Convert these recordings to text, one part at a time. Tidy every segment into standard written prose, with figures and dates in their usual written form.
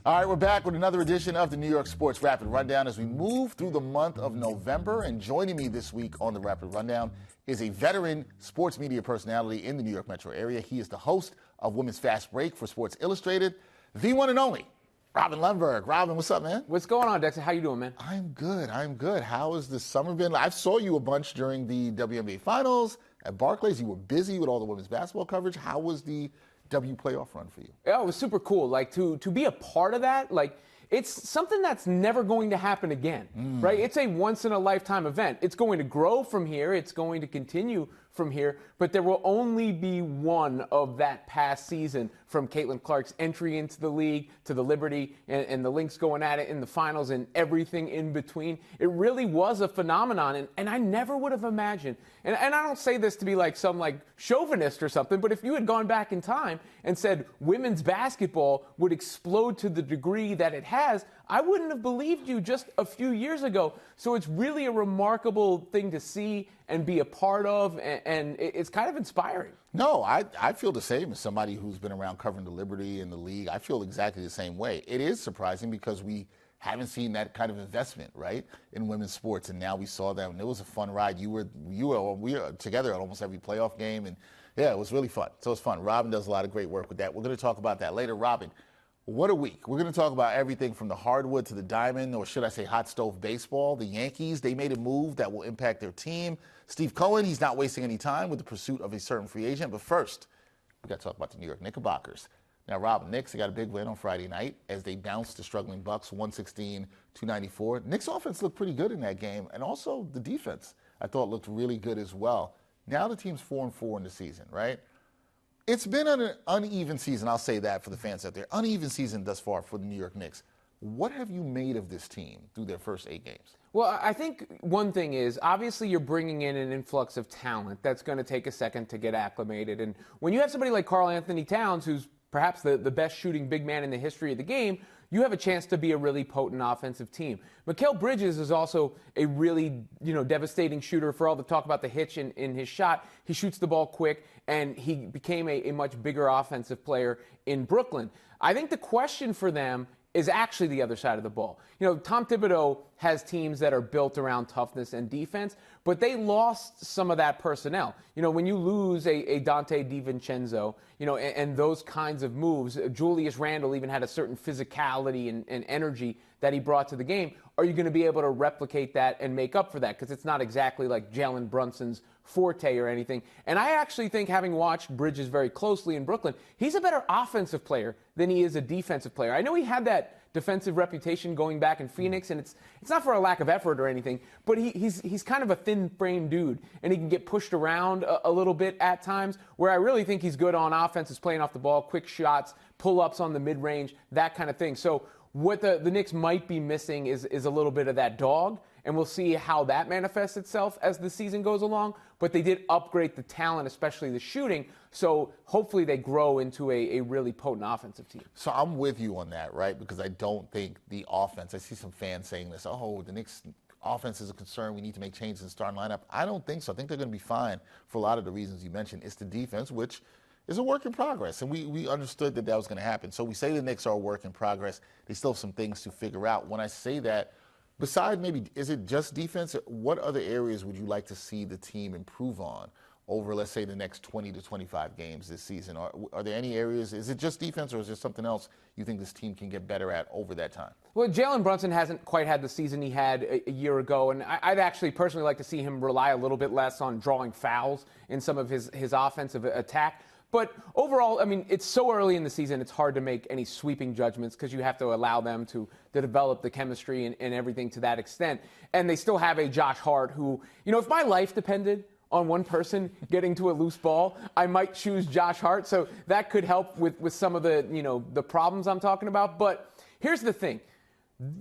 All right, we're back with another edition of the New York Sports Rapid Rundown as we move through the month of November. And joining me this week on the Rapid Rundown is a veteran sports media personality in the New York metro area. He is the host of Women's Fastbreak for Sports Illustrated, the one and only Robin Lundberg. Robin, what's up, man? What's going on, Dexter? How you doing, man? I'm good. How has the summer been? I saw you a bunch during the WNBA Finals at Barclays. You were busy with all the women's basketball coverage. How was the W playoff run for you? Yeah, it was super cool. Like, to be a part of that, like, it's something that's never going to happen again, right? It's a once-in-a-lifetime event. It's going to grow from here. It's going to continue from here. But there will only be one of that past season, from Caitlin Clark's entry into the league to the Liberty and the Lynx going at it in the finals and everything in between. It really was a phenomenon, and I never would have imagined. And I don't say this to be like some like chauvinist or something, but if you had gone back in time and said women's basketball would explode to the degree that it has, I wouldn't have believed you just a few years ago. So it's really a remarkable thing to see and be a part of, and it's kind of inspiring. No, I feel the same as somebody who's been around covering the Liberty and the league. I feel exactly the same way. It is surprising because we haven't seen that kind of investment, right, in women's sports, and now we saw that, and it was a fun ride. We were together at almost every playoff game, and yeah, it was really fun. So it's fun. Robin does a lot of great work with that. We're going to talk about that later. Robin, what a week. We're going to talk about everything from the hardwood to the diamond, or should I say hot stove baseball. The Yankees, they made a move that will impact their team. Steve Cohen, he's not wasting any time with the pursuit of a certain free agent. But first, we got to talk about the New York Knickerbockers. Now, Robin, Knicks, they got a big win on Friday night as they bounced the struggling Bucks 116-294. Knicks offense looked pretty good in that game, and also the defense I thought looked really good as well. Now the team's 4-4 in the season, right? It's been an uneven season, I'll say that for the fans out there. Uneven season thus far for the New York Knicks. What have you made of this team through their first 8 games? Well, I think one thing is, obviously you're bringing in an influx of talent that's going to take a second to get acclimated. And when you have somebody like Karl Anthony Towns, who's perhaps the best shooting big man in the history of the game, you have a chance to be a really potent offensive team. Mikal Bridges is also a really, devastating shooter. For all the talk about the hitch in his shot, he shoots the ball quick, and he became a much bigger offensive player in Brooklyn. I think the question for them is actually the other side of the ball. Tom Thibodeau has teams that are built around toughness and defense, but they lost some of that personnel. When you lose a Dante DiVincenzo, and those kinds of moves, Julius Randle even had a certain physicality and energy that he brought to the game. Are you going to be able to replicate that and make up for that? Because it's not exactly like Jalen Brunson's forte or anything. And I actually think, having watched Bridges very closely in Brooklyn, he's a better offensive player than he is a defensive player. I know he had that defensive reputation going back in Phoenix, and it's not for a lack of effort or anything, but he's kind of a thin-framed dude, and he can get pushed around a little bit at times, where I really think he's good on offense is playing off the ball, quick shots, pull-ups on the mid-range, that kind of thing. So what the Knicks might be missing is a little bit of that dog, and we'll see how that manifests itself as the season goes along. But they did upgrade the talent, especially the shooting, so hopefully they grow into a really potent offensive team. So I'm with you on that, right? Because I don't think the offense, I see some fans saying this, the Knicks offense is a concern, we need to make changes in the starting lineup. I don't think so. I think they're going to be fine for a lot of the reasons you mentioned. It's the defense, which is a work in progress, and we understood that was going to happen. So we say the Knicks are a work in progress. They still have some things to figure out. When I say that, besides maybe, is it just defense? What other areas would you like to see the team improve on over, let's say, the next 20 to 25 games this season? Are there any areas, is it just defense, or is there something else you think this team can get better at over that time? Well, Jalen Brunson hasn't quite had the season he had a year ago, and I'd actually personally like to see him rely a little bit less on drawing fouls in some of his offensive attack. But overall, I mean, it's so early in the season, it's hard to make any sweeping judgments because you have to allow them to develop the chemistry and everything to that extent. And they still have a Josh Hart who, if my life depended on one person getting to a loose ball, I might choose Josh Hart. So that could help with some of the, the problems I'm talking about. But here's the thing.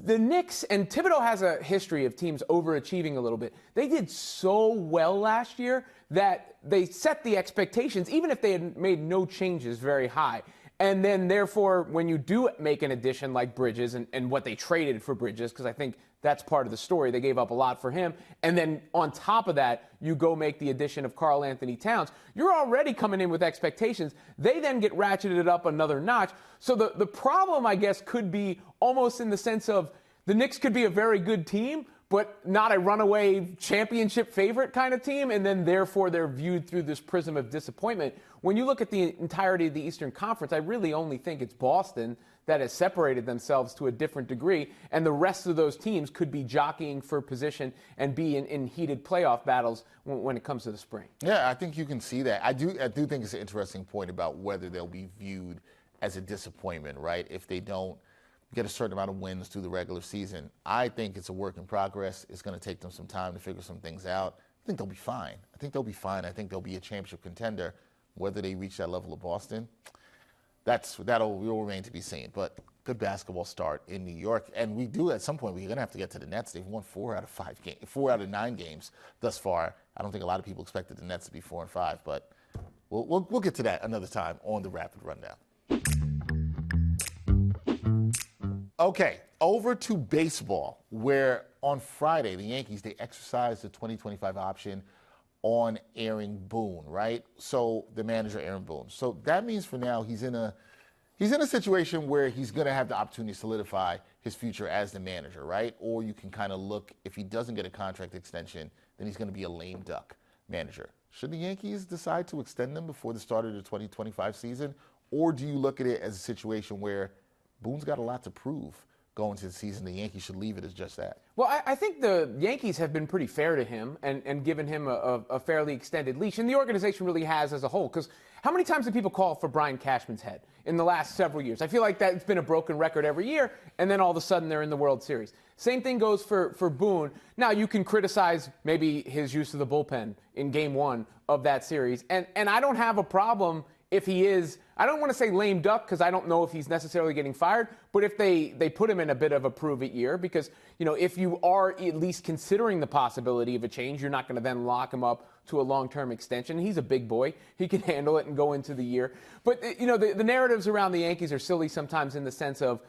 The Knicks, and Thibodeau has a history of teams overachieving a little bit. They did so well last year that they set the expectations, even if they had made no changes, very high. And then, therefore, when you do make an addition like Bridges and what they traded for Bridges, because I think that's part of the story. They gave up a lot for him. And then on top of that, you go make the addition of Karl Anthony Towns. You're already coming in with expectations. They then get ratcheted up another notch. So the problem, I guess, could be almost in the sense of the Knicks could be a very good team, but not a runaway championship favorite kind of team, and then therefore they're viewed through this prism of disappointment. When you look at the entirety of the Eastern Conference, I really only think it's Boston that has separated themselves to a different degree, and the rest of those teams could be jockeying for position and be in heated playoff battles when it comes to the spring. Yeah, I think you can see that. I do think it's an interesting point about whether they'll be viewed as a disappointment, right? If they don't get a certain amount of wins through the regular season. I think it's a work in progress. It's going to take them some time to figure some things out. I think they'll be fine. I think they'll be a championship contender. Whether they reach that level of Boston, will remain to be seen. But good basketball start in New York. And we do, at some point, we're going to have to get to the Nets. They've won 4 out of 9 games thus far. I don't think a lot of people expected the Nets to be 4-5, but we'll get to that another time on the Rapid Rundown. Okay, over to baseball, where on Friday, the Yankees, they exercised the 2025 option on Aaron Boone, right? So the manager, Aaron Boone. So that means for now he's in a situation where he's going to have the opportunity to solidify his future as the manager, right? Or you can kind of look, if he doesn't get a contract extension, then he's going to be a lame duck manager. Should the Yankees decide to extend him before the start of the 2025 season? Or do you look at it as a situation where Boone's got a lot to prove going into the season? The Yankees should leave it as just that. Well, I think the Yankees have been pretty fair to him and given him a fairly extended leash. And the organization really has as a whole. Because how many times do people call for Brian Cashman's head in the last several years? I feel like that's been a broken record every year. And then all of a sudden they're in the World Series. Same thing goes for Boone. Now, you can criticize maybe his use of the bullpen in Game 1 of that series. And I don't have a problem if he is, I don't want to say lame duck because I don't know if he's necessarily getting fired, but if they put him in a bit of a prove-it year, because, you know, if you are at least considering the possibility of a change, you're not going to then lock him up to a long-term extension. He's a big boy. He can handle it and go into the year. But, you know, the narratives around the Yankees are silly sometimes in the sense of,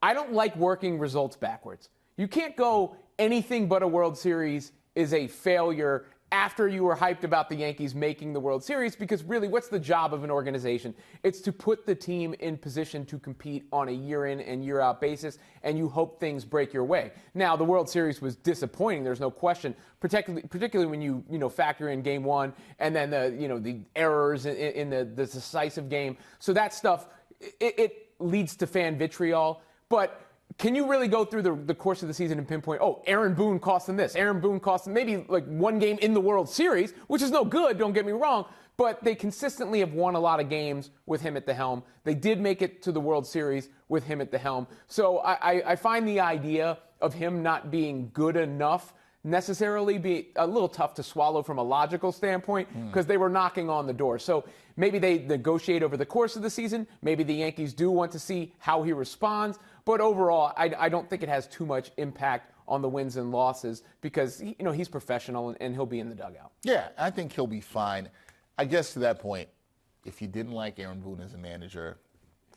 I don't like working results backwards. You can't go anything but a World Series is a failure after you were hyped about the Yankees making the World Series, because really, what's the job of an organization? It's to put the team in position to compete on a year-in and year-out basis, and you hope things break your way. Now, the World Series was disappointing, there's no question, particularly when you factor in Game 1 and then the errors in the decisive game. So that stuff, it leads to fan vitriol, but can you really go through the course of the season and pinpoint, Aaron Boone cost them this, Aaron Boone cost them maybe like one game in the World Series, which is no good, don't get me wrong, but they consistently have won a lot of games with him at the helm. They did make it to the World Series with him at the helm. So I find the idea of him not being good enough necessarily be a little tough to swallow from a logical standpoint, because they were knocking on the door. So maybe they negotiate over the course of the season. Maybe the Yankees do want to see how he responds. But overall, I don't think it has too much impact on the wins and losses, because he's professional and he'll be in the dugout. Yeah, I think he'll be fine. I guess to that point, if you didn't like Aaron Boone as a manager,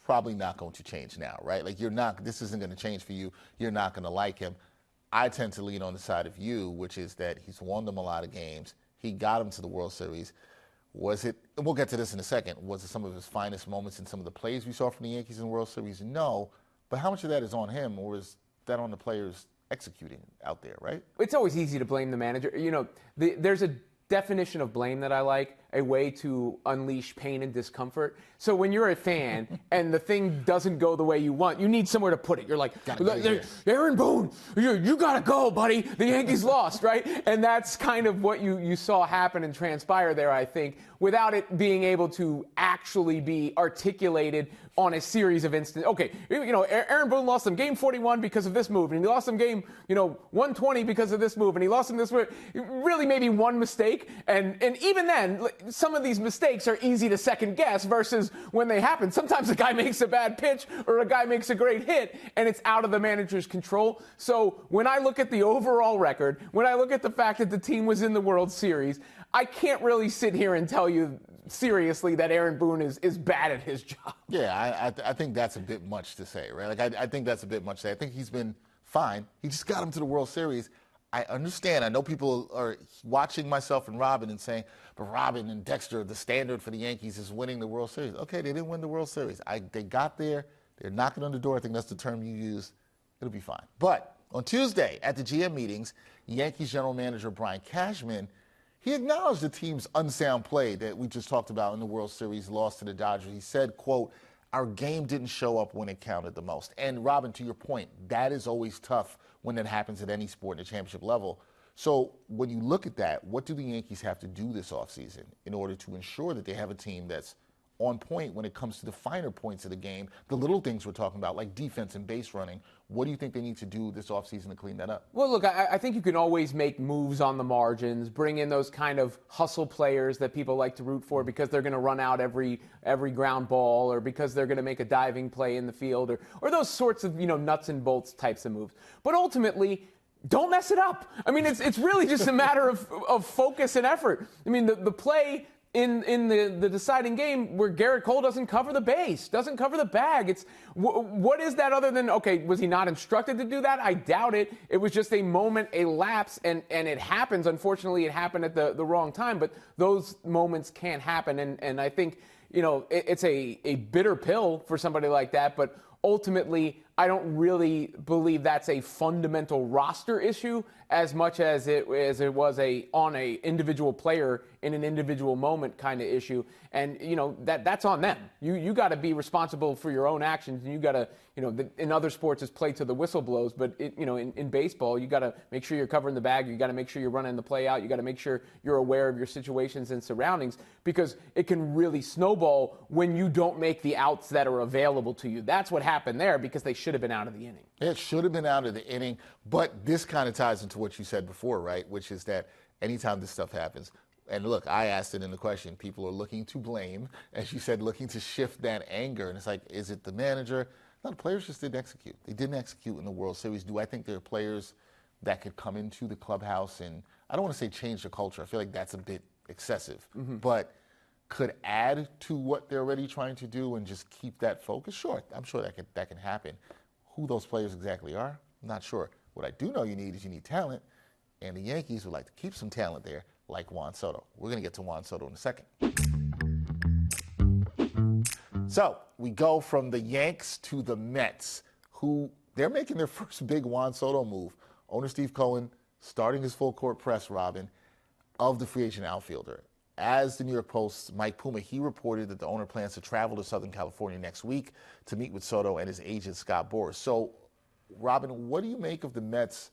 probably not going to change now, right? Like this isn't going to change for you. You're not going to like him. I tend to lean on the side of you, which is that he's won them a lot of games. He got them to the World Series. Was it, and we'll get to this in a second, was it some of his finest moments in some of the plays we saw from the Yankees in the World Series? No. But how much of that is on him, or is that on the players executing out there, right? It's always easy to blame the manager. There's a definition of blame that I like, a way to unleash pain and discomfort. So when you're a fan and the thing doesn't go the way you want, you need somewhere to put it. You're like, Aaron Boone, you got to go, buddy. The Yankees lost, right? And that's kind of what you saw happen and transpire there, I think, without it being able to actually be articulated on a series of instances. Okay, Aaron Boone lost him game 41 because of this move, and he lost him game, 120 because of this move, and he lost him this move. Really maybe one mistake, and even then, some of these mistakes are easy to second guess versus when they happen. Sometimes a guy makes a bad pitch or a guy makes a great hit, and it's out of the manager's control. So when I look at the overall record, when I look at the fact that the team was in the World Series, I can't really sit here and tell you seriously that Aaron Boone is bad at his job. Yeah, I think that's a bit much to say, right? Like, I think that's a bit much to say. I think he's been fine. He just got him to the World Series. I understand. I know people are watching myself and Robin and saying, but Robin and Dexter, the standard for the Yankees is winning the World Series. Okay, they didn't win the World Series. They got there. They're knocking on the door. I think that's the term you used. It'll be fine. But on Tuesday at the GM meetings, Yankees general manager Brian Cashman, he acknowledged the team's unsound play that we just talked about in the World Series loss to the Dodgers. He said, quote, our game didn't show up when it counted the most. And Robin, to your point, that is always tough when that happens at any sport at the championship level. So when you look at that, what do the Yankees have to do this offseason in order to ensure that they have a team that's on point when it comes to the finer points of the game, the little things we're talking about, like defense and base running? What do you think they need to do this offseason to clean that up? Well, look, I think you can always make moves on the margins, bring in those kind of hustle players that people like to root for because they're going to run out every ground ball, or because they're going to make a diving play in the field, or those sorts of, nuts and bolts types of moves. But ultimately, don't mess it up. I mean, it's really just a matter of focus and effort. I mean, the play in the deciding game where Garrett Cole doesn't cover the base, doesn't cover the bag. It's what is that other than, okay, was he not instructed to do that? I doubt it. It was just a moment, a lapse, and it happens. Unfortunately, it happened at the wrong time, but those moments can't happen. And I think, it's a bitter pill for somebody like that, but ultimately, I don't really believe that's a fundamental roster issue as much as it was on a individual player in an individual moment kind of issue. And, that's on them. You got to be responsible for your own actions, and you got to, in other sports it's play till the whistle blows, but, in baseball, you got to make sure you're covering the bag. You got to make sure you're running the play out. You got to make sure you're aware of your situations and surroundings, because it can really snowball when you don't make the outs that are available to you. That's what happened there, because they should have been out of the inning. It should have been out of the inning, but this kind of ties into what you said before, right? Which is that anytime this stuff happens, and look, I asked it in the question, people are looking to blame, as you said, looking to shift that anger. And it's like, is it the manager? No, the players just didn't execute. They didn't execute in the World Series. Do I think there are players that could come into the clubhouse and, I don't want to say change the culture. I feel like that's a bit excessive. Mm-hmm. But could add to what they're already trying to do and just keep that focus? Sure, I'm sure that can happen. Who those players exactly are, I'm not sure. What I do know you need talent, and the Yankees would like to keep some talent there, like Juan Soto. We're going to get to Juan Soto in a second. So we go from the Yanks to the Mets, who they're making their first big Juan Soto move. Owner Steve Cohen starting his full court press, Robin, of the free agent outfielder. As the New York Post's Mike Puma, he reported that the owner plans to travel to Southern California next week to meet with Soto and his agent, Scott Boras. So, Robin, what do you make of the Mets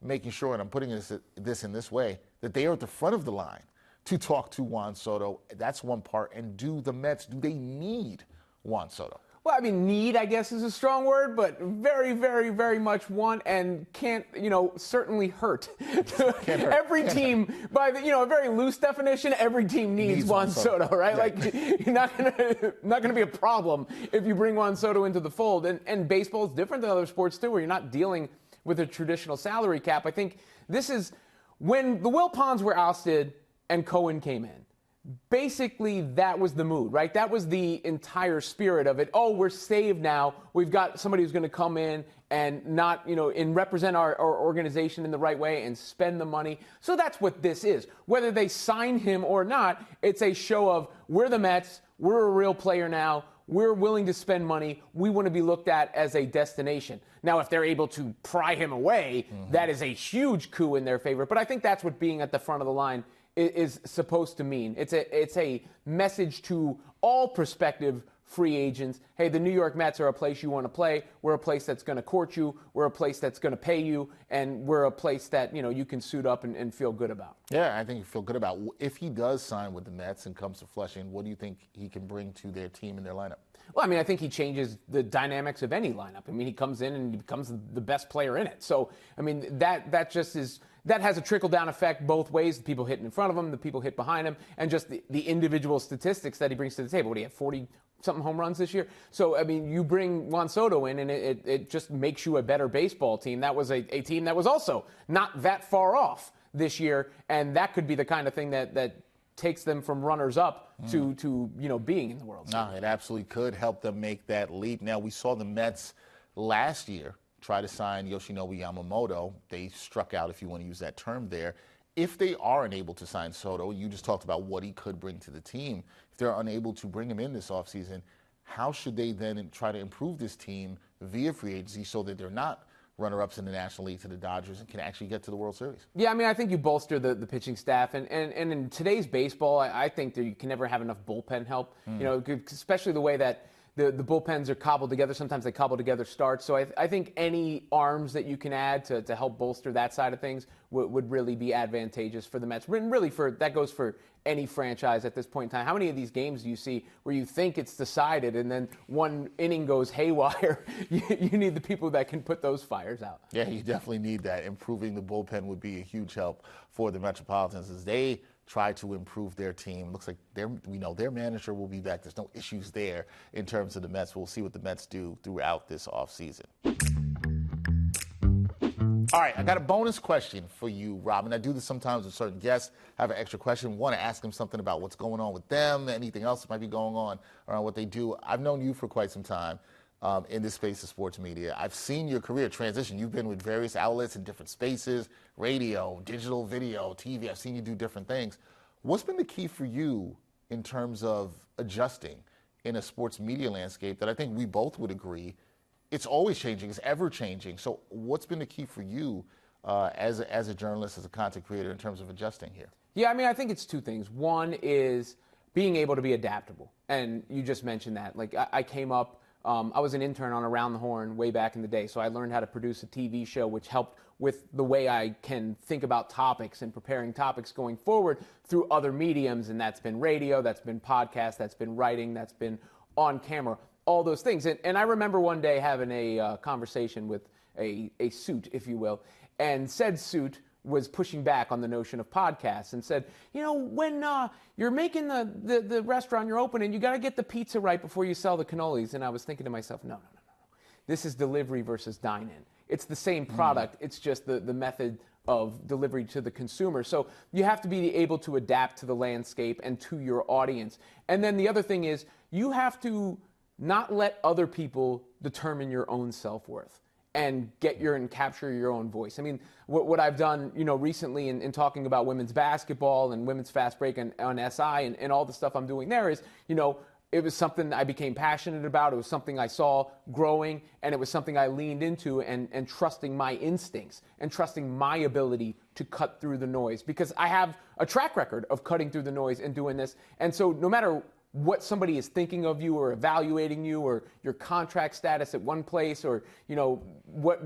making sure, and I'm putting this in this way, that they are at the front of the line to talk to Juan Soto? That's one part. And do the Mets, do they need Juan Soto? Well, I mean, need, I guess, is a strong word, but very, very, very much want and can't, certainly hurt. Every team, by a very loose definition, every team needs Juan Soto, right? Yeah. Like, you're not gonna be a problem if you bring Juan Soto into the fold. And baseball is different than other sports too, where you're not dealing with a traditional salary cap. I think this is when the Wilpons were ousted and Cohen came in. Basically, that was the mood, right? That was the entire spirit of it. Oh, we're saved now. We've got somebody who's going to come in and not, and represent our organization in the right way and spend the money. So that's what this is. Whether they sign him or not, it's a show of we're the Mets. We're a real player now. We're willing to spend money. We want to be looked at as a destination. Now, if they're able to pry him away, that is a huge coup in their favor. But I think that's what being at the front of the line is supposed to mean. It's a message to all prospective free agents. Hey, the New York Mets are a place you want to play. We're a place that's going to court you. We're a place that's going to pay you. And we're a place that, you can suit up and feel good about. Yeah, I think you feel good about. If he does sign with the Mets and comes to Flushing, what do you think he can bring to their team and their lineup? Well, I mean, I think he changes the dynamics of any lineup. I mean, he comes in and he becomes the best player in it. So, I mean, that just is... That has a trickle-down effect both ways. The people hitting in front of him, the people hit behind him, and just the individual statistics that he brings to the table. What do you have, 40-something home runs this year? So, I mean, you bring Juan Soto in, and it just makes you a better baseball team. That was a team that was also not that far off this year, and that could be the kind of thing that takes them from runners-up to being in the World Series. No, it absolutely could help them make that leap. Now, we saw the Mets last year try to sign Yoshinobu Yamamoto. They struck out, if you want to use that term there. If they are unable to sign Soto, you just talked about what he could bring to the team. If they're unable to bring him in this offseason, how should they then try to improve this team via free agency so that they're not runner-ups in the National League to the Dodgers and can actually get to the World Series? Yeah, I mean, I think you bolster the pitching staff. And in today's baseball, I think that you can never have enough bullpen help, especially the way that the bullpens are cobbled together. Sometimes they cobble together starts. So I think any arms that you can add to help bolster that side of things would really be advantageous for the Mets. And really, that goes for any franchise at this point in time. How many of these games do you see where you think it's decided and then one inning goes haywire? You need the people that can put those fires out. Yeah, you definitely need that. Improving the bullpen would be a huge help for the Metropolitans as they try to improve their team. Looks like we know their manager will be back. There's no issues there in terms of the Mets. We'll see what the Mets do throughout this offseason. All right, I got a bonus question for you, Robin. I do this sometimes with certain guests. I have an extra question. Want to ask them something about what's going on with them, anything else that might be going on around what they do. I've known you for quite some time in this space of sports media. I've seen your career transition. You've been with various outlets in different spaces, radio, digital video, TV. I've seen you do different things. What's been the key for you in terms of adjusting in a sports media landscape that I think we both would agree it's always changing, it's ever changing. So what's been the key for you as a journalist, as a content creator in terms of adjusting here? Yeah, I mean, I think it's two things. One is being able to be adaptable. And you just mentioned that. Like, I came up, I was an intern on Around the Horn way back in the day. So I learned how to produce a TV show, which helped with the way I can think about topics and preparing topics going forward through other mediums. And that's been radio, that's been podcast, that's been writing, that's been on camera. All those things. And I remember one day having a conversation with a suit, if you will, and said suit was pushing back on the notion of podcasts and said, when you're making the restaurant you're opening, you got to get the pizza right before you sell the cannolis. And I was thinking to myself, no. This is delivery versus dine-in. It's the same product. It's just the method of delivery to the consumer. So you have to be able to adapt to the landscape and to your audience. And then the other thing is you have to not let other people determine your own self-worth and capture your own voice. I mean, what I've done, recently in talking about women's basketball and women's Fastbreak and on SI and all the stuff I'm doing there is, it was something I became passionate about. It was something I saw growing, and it was something I leaned into and trusting my instincts and trusting my ability to cut through the noise, because I have a track record of cutting through the noise and doing this. And so no matter what somebody is thinking of you or evaluating you or your contract status at one place or,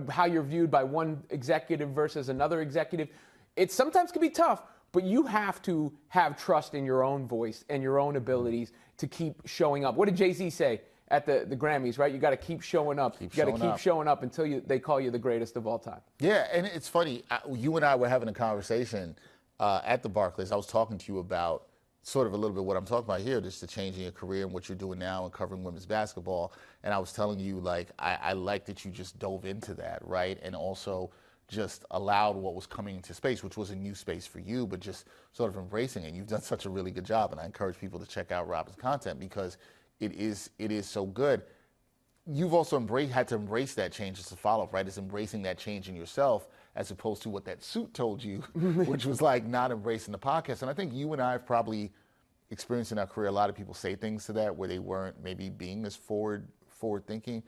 how you're viewed by one executive versus another executive, it sometimes can be tough, but you have to have trust in your own voice and your own abilities to keep showing up. What did Jay-Z say at the Grammys, right? You got to keep showing up. You got to keep showing up until they call you the greatest of all time. Yeah, and it's funny. You and I were having a conversation at the Barclays. I was talking to you about sort of a little bit what I'm talking about here, just the change in your career and what you're doing now and covering women's basketball. And I was telling you, I like that you just dove into that, right? And also just allowed what was coming into space, which was a new space for you, but just sort of embracing it. You've done such a really good job, and I encourage people to check out Robin's content because it is so good. You've also had to embrace that change as a follow-up, right? It's embracing that change in yourself as opposed to what that suit told you, which was like not embracing the podcast. And I think you and I have probably experienced in our career, a lot of people say things to that where they weren't maybe being as forward thinking.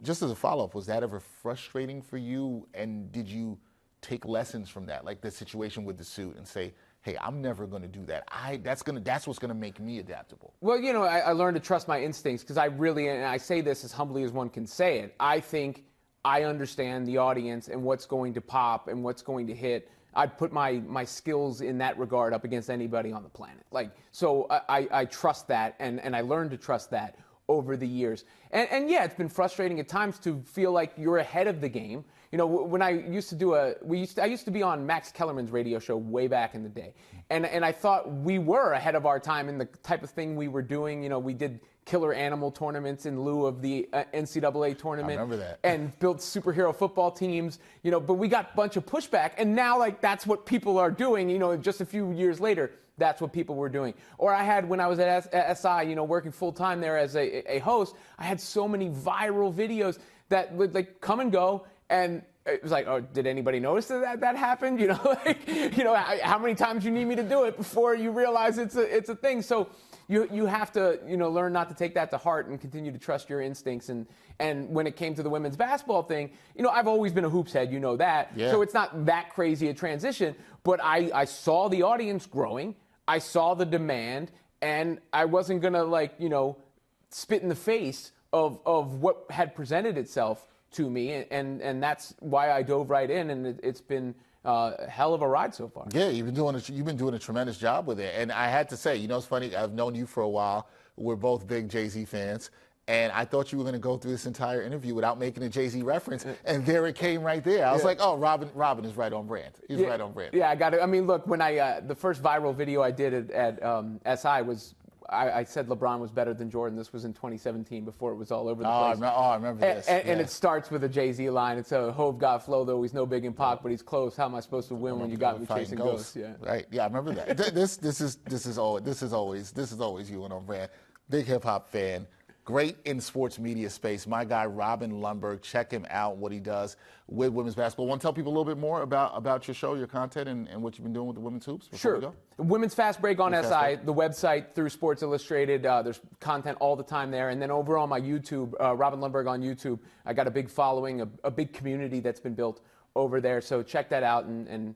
Just as a follow-up, was that ever frustrating for you? And did you take lessons from that, like the situation with the suit, and say, hey, I'm never going to do that. That's what's going to make me adaptable. Well, I learned to trust my instincts because and I say this as humbly as one can say it, I think I understand the audience and what's going to pop and what's going to hit. I'd put my skills in that regard up against anybody on the planet. So I trust that, and I learned to trust that over the years. And yeah, it's been frustrating at times to feel like you're ahead of the game. When I used to I used to be on Max Kellerman's radio show way back in the day. And I thought we were ahead of our time in the type of thing we were doing. We did killer animal tournaments in lieu of the NCAA tournament. I remember that. And built superhero football teams, but we got a bunch of pushback. And now, that's what people are doing, just a few years later. That's what people were doing. Or I had, when I was at SI, working full-time there as a host, I had so many viral videos that would, come and go, and it was like, oh, did anybody notice that happened? How many times you need me to do it before you realize it's a thing? So you have to, learn not to take that to heart and continue to trust your instincts. And when it came to the women's basketball thing, I've always been a hoops head, that. Yeah. So it's not that crazy a transition, but I saw the audience growing. I saw the demand, and I wasn't going to, spit in the face of what had presented itself to me, and that's why I dove right in, and it's been a hell of a ride so far. Yeah, you've been doing a tremendous job with it. And I had to say, it's funny, I've known you for a while. We're both big Jay-Z fans. And I thought you were going to go through this entire interview without making a Jay-Z reference, and there it came right there. I was like, oh, Robin is right on brand. He's right on brand. Yeah, I got it. I mean, look, when the first viral video I did at SI was, I said LeBron was better than Jordan. This was in 2017 before it was all over the place. I remember this. And it starts with a Jay-Z line. It's a Hove got flow, though he's no big in Pac, but he's close. How am I supposed to win when you got me chasing ghosts? Yeah. Right. Yeah, I remember that. This is always you and on brand. Big hip hop fan. Great in sports media space. My guy, Robin Lundberg. Check him out, what he does with women's basketball. Want to tell people a little bit more about your show, your content, and what you've been doing with the women's hoops before we go? Women's Fastbreak on SI, Fastbreak. the website through Sports Illustrated. There's content all the time there. And then over on my YouTube, Robin Lundberg on YouTube, I got a big following, a big community that's been built over there. So check that out and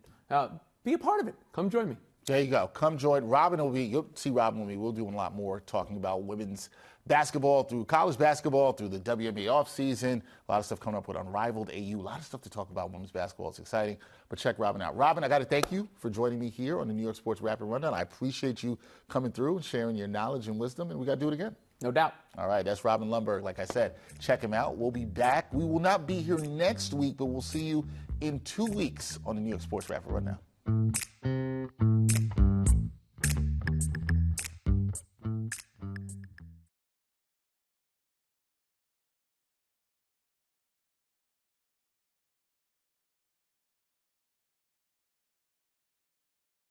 be a part of it. Come join me. There you go. Come join. You'll see Robin with me. We'll do a lot more talking about women's basketball, through college basketball, through the WNBA offseason. A lot of stuff coming up with Unrivaled AU. A lot of stuff to talk about women's basketball. It's exciting. But check Robin out. Robin, I got to thank you for joining me here on the New York Sports Rapid Rundown. I appreciate you coming through and sharing your knowledge and wisdom, and we got to do it again. No doubt. All right, that's Robin Lundberg. Like I said, check him out. We'll be back. We will not be here next week, but we'll see you in 2 weeks on the New York Sports Rapid Rundown.